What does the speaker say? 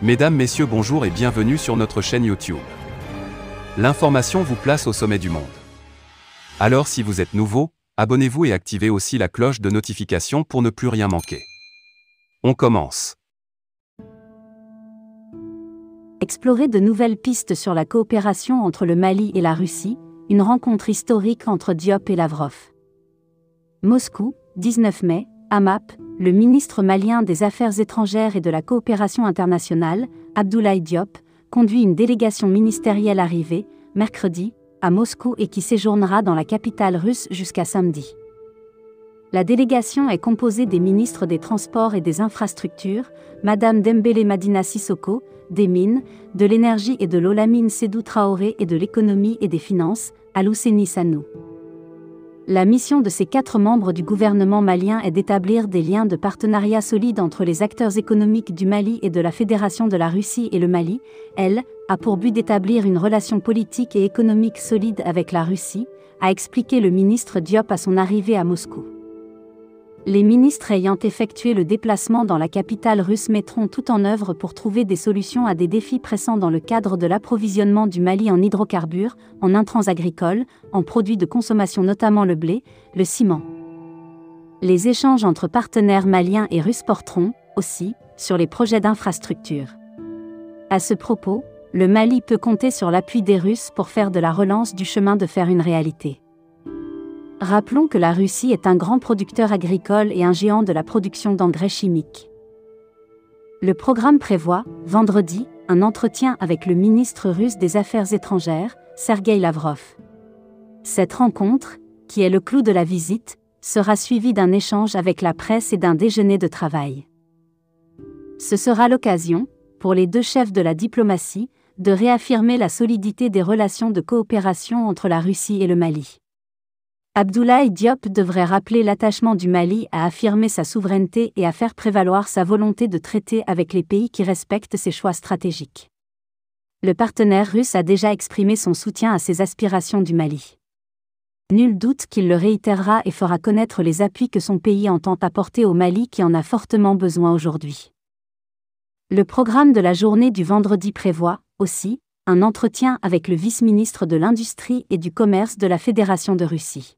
Mesdames, Messieurs, bonjour et bienvenue sur notre chaîne YouTube. L'information vous place au sommet du monde. Alors si vous êtes nouveau, abonnez-vous et activez aussi la cloche de notification pour ne plus rien manquer. On commence. Explorer de nouvelles pistes sur la coopération entre le Mali et la Russie, une rencontre historique entre Diop et Lavrov. Moscou, 19 mai, AMAP, le ministre malien des Affaires étrangères et de la coopération internationale, Abdoulaye Diop, conduit une délégation ministérielle arrivée, mercredi, à Moscou et qui séjournera dans la capitale russe jusqu'à samedi. La délégation est composée des ministres des Transports et des Infrastructures, Madame Dembélé Madina Sissoko, des Mines, de l'Énergie et de l'eau Lamine Sédou Traoré et de l'Économie et des Finances, Alousseni Sanou. La mission de ces 4 membres du gouvernement malien est d'établir des liens de partenariat solides entre les acteurs économiques du Mali et de la Fédération de la Russie et le Mali. Elle a pour but d'établir une relation politique et économique solide avec la Russie, a expliqué le ministre Diop à son arrivée à Moscou. Les ministres ayant effectué le déplacement dans la capitale russe mettront tout en œuvre pour trouver des solutions à des défis pressants dans le cadre de l'approvisionnement du Mali en hydrocarbures, en intrants agricoles, en produits de consommation notamment le blé, le ciment. Les échanges entre partenaires maliens et russes porteront, aussi, sur les projets d'infrastructure. À ce propos, le Mali peut compter sur l'appui des Russes pour faire de la relance du chemin de fer une réalité. Rappelons que la Russie est un grand producteur agricole et un géant de la production d'engrais chimiques. Le programme prévoit, vendredi, un entretien avec le ministre russe des Affaires étrangères, Sergueï Lavrov. Cette rencontre, qui est le clou de la visite, sera suivie d'un échange avec la presse et d'un déjeuner de travail. Ce sera l'occasion, pour les 2 chefs de la diplomatie, de réaffirmer la solidité des relations de coopération entre la Russie et le Mali. Abdoulaye Diop devrait rappeler l'attachement du Mali à affirmer sa souveraineté et à faire prévaloir sa volonté de traiter avec les pays qui respectent ses choix stratégiques. Le partenaire russe a déjà exprimé son soutien à ses aspirations du Mali. Nul doute qu'il le réitérera et fera connaître les appuis que son pays entend apporter au Mali qui en a fortement besoin aujourd'hui. Le programme de la journée du vendredi prévoit, aussi, un entretien avec le vice-ministre de l'Industrie et du Commerce de la Fédération de Russie.